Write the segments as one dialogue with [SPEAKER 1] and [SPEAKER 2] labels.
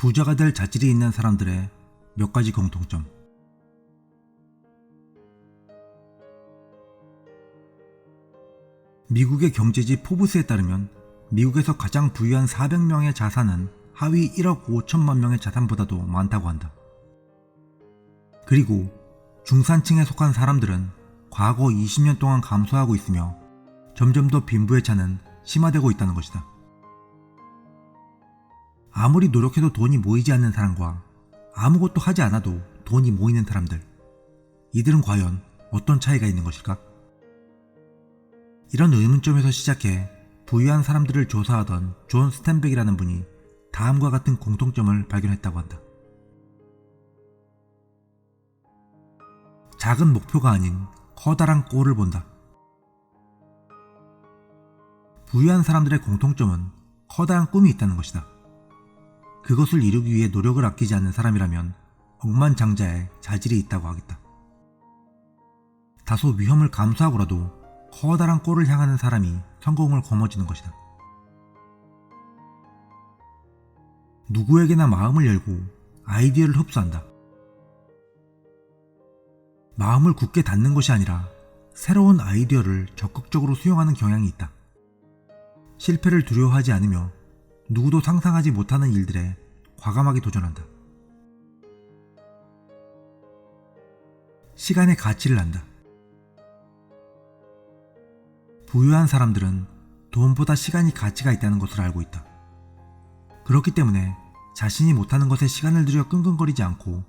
[SPEAKER 1] 부자가 될 자질이 있는 사람들의 몇 가지 공통점. 미국의 경제지 포브스에 따르면 미국에서 가장 부유한 400명의 자산은 하위 1억 5천만 명의 자산보다도 많다고 한다. 그리고 중산층에 속한 사람들은 과거 20년 동안 감소하고 있으며 점점 더 빈부의 차는 심화되고 있다는 것이다. 아무리 노력해도 돈이 모이지 않는 사람과 아무것도 하지 않아도 돈이 모이는 사람들, 이들은 과연 어떤 차이가 있는 것일까? 이런 의문점에서 시작해 부유한 사람들을 조사하던 존 스탠백이라는 분이 다음과 같은 공통점을 발견했다고 한다. 작은 목표가 아닌 커다란 골을 본다. 부유한 사람들의 공통점은 커다란 꿈이 있다는 것이다. 그것을 이루기 위해 노력을 아끼지 않는 사람이라면 억만장자의 자질이 있다고 하겠다. 다소 위험을 감수하고라도 커다란 골을 향하는 사람이 성공을 거머쥐는 것이다. 누구에게나 마음을 열고 아이디어를 흡수한다. 마음을 굳게 닫는 것이 아니라 새로운 아이디어를 적극적으로 수용하는 경향이 있다. 실패를 두려워하지 않으며 누구도 상상하지 못하는 일들에 과감하게 도전한다. 시간의 가치를 안다. 부유한 사람들은 돈보다 시간이 가치가 있다는 것을 알고 있다. 그렇기 때문에 자신이 못하는 것에 시간을 들여 끙끙거리지 않고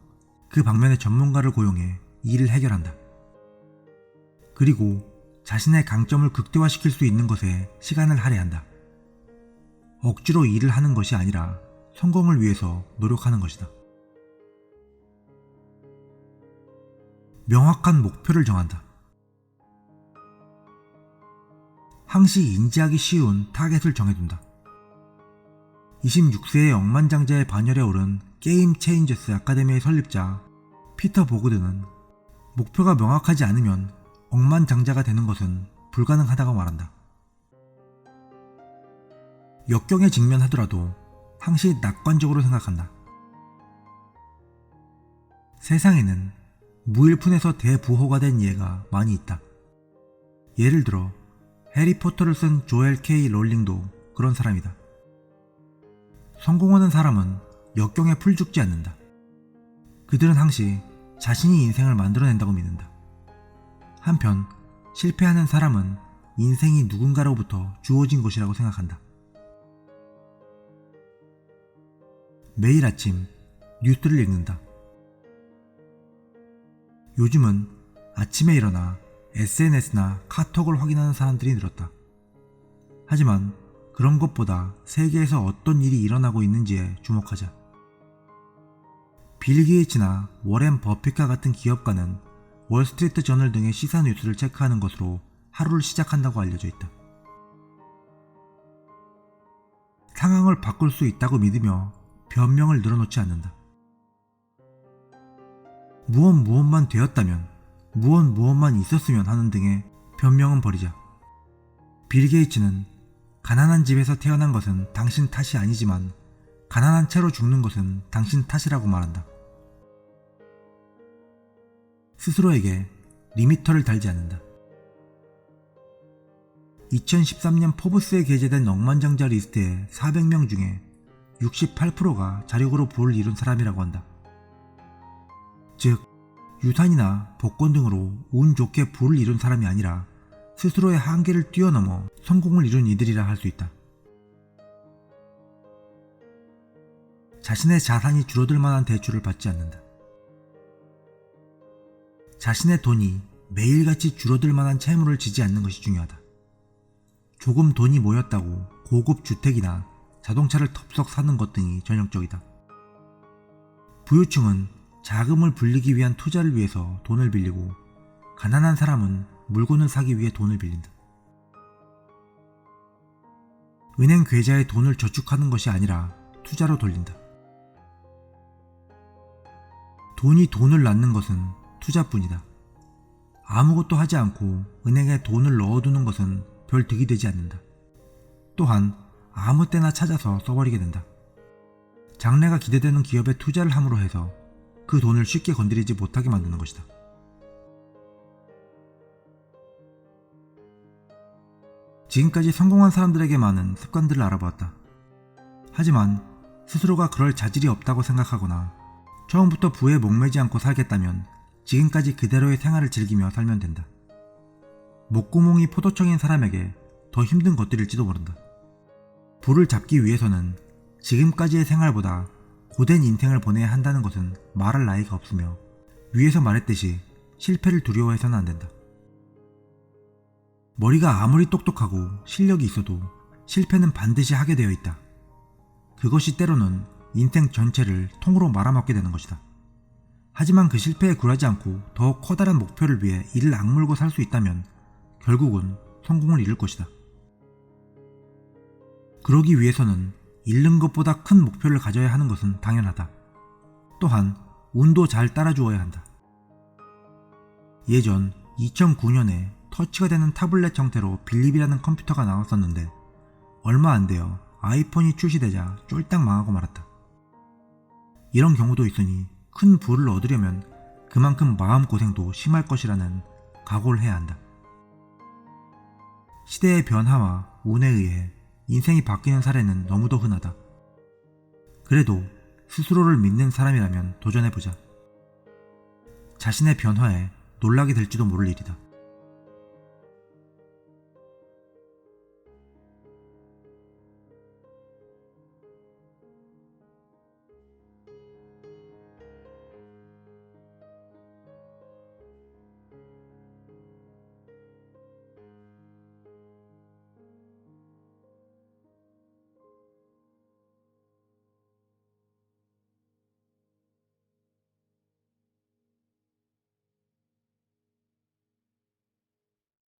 [SPEAKER 1] 그 방면의 전문가를 고용해 일을 해결한다. 그리고 자신의 강점을 극대화시킬 수 있는 것에 시간을 할애한다. 억지로 일을 하는 것이 아니라 성공을 위해서 노력하는 것이다. 명확한 목표를 정한다. 항시 인지하기 쉬운 타겟을 정해둔다. 26세의 억만장자의 반열에 오른 게임 체인저스 아카데미의 설립자 피터 보그드는 목표가 명확하지 않으면 억만장자가 되는 것은 불가능하다고 말한다. 역경에 직면하더라도 항시 낙관적으로 생각한다. 세상에는 무일푼에서 대부호가 된 예가 많이 있다. 예를 들어 해리포터를 쓴 조엘 K 롤링도 그런 사람이다. 성공하는 사람은 역경에 풀 죽지 않는다. 그들은 항시 자신이 인생을 만들어낸다고 믿는다. 한편 실패하는 사람은 인생이 누군가로부터 주어진 것이라고 생각한다. 매일 아침 뉴스를 읽는다. 요즘은 아침에 일어나 SNS나 카톡을 확인하는 사람들이 늘었다. 하지만 그런 것보다 세계에서 어떤 일이 일어나고 있는지에 주목하자. 빌 게이츠나 워렌 버핏과 같은 기업가는 월스트리트 저널 등의 시사 뉴스를 체크하는 것으로 하루를 시작한다고 알려져 있다. 상황을 바꿀 수 있다고 믿으며 변명을 늘어놓지 않는다. 무엇만 되었다면, 무엇만 있었으면 하는 등의 변명은 버리자. 빌 게이츠는 가난한 집에서 태어난 것은 당신 탓이 아니지만 가난한 채로 죽는 것은 당신 탓이라고 말한다. 스스로에게 리미터를 달지 않는다. 2013년 포브스에 게재된 억만장자 리스트의 400명 중에 68%가 자력으로 부를 이룬 사람이라고 한다. 즉, 유산이나 복권 등으로 운 좋게 부를 이룬 사람이 아니라 스스로의 한계를 뛰어넘어 성공을 이룬 이들이라 할 수 있다. 자신의 자산이 줄어들 만한 대출을 받지 않는다. 자신의 돈이 매일같이 줄어들 만한 채무를 지지 않는 것이 중요하다. 조금 돈이 모였다고 고급 주택이나 자동차를 덥석 사는 것 등이 전형적이다. 부유층은 자금을 불리기 위한 투자를 위해서 돈을 빌리고 가난한 사람은 물건을 사기 위해 돈을 빌린다. 은행 계좌에 돈을 저축하는 것이 아니라 투자로 돌린다. 돈이 돈을 낳는 것은 투자뿐이다. 아무것도 하지 않고 은행에 돈을 넣어두는 것은 별 득이 되지 않는다. 또한 아무 때나 찾아서 써버리게 된다. 장래가 기대되는 기업에 투자를 함으로 해서 그 돈을 쉽게 건드리지 못하게 만드는 것이다. 지금까지 성공한 사람들에게 많은 습관들을 알아보았다. 하지만 스스로가 그럴 자질이 없다고 생각하거나 처음부터 부에 목매지 않고 살겠다면 지금까지 그대로의 생활을 즐기며 살면 된다. 목구멍이 포도청인 사람에게 더 힘든 것들일지도 모른다. 부를 잡기 위해서는 지금까지의 생활보다 고된 인생을 보내야 한다는 것은 말할 나위가 없으며 위에서 말했듯이 실패를 두려워해서는 안 된다. 머리가 아무리 똑똑하고 실력이 있어도 실패는 반드시 하게 되어 있다. 그것이 때로는 인생 전체를 통으로 말아먹게 되는 것이다. 하지만 그 실패에 굴하지 않고 더 커다란 목표를 위해 이를 악물고 살 수 있다면 결국은 성공을 이룰 것이다. 그러기 위해서는 잃는 것보다 큰 목표를 가져야 하는 것은 당연하다. 또한 운도 잘 따라주어야 한다. 예전 2009년에 터치가 되는 타블렛 형태로 빌립이라는 컴퓨터가 나왔었는데 얼마 안 되어 아이폰이 출시되자 쫄딱 망하고 말았다. 이런 경우도 있으니 큰 부를 얻으려면 그만큼 마음고생도 심할 것이라는 각오를 해야 한다. 시대의 변화와 운에 의해 인생이 바뀌는 사례는 너무도 흔하다. 그래도 스스로를 믿는 사람이라면 도전해보자. 자신의 변화에 놀라게 될지도 모를 일이다.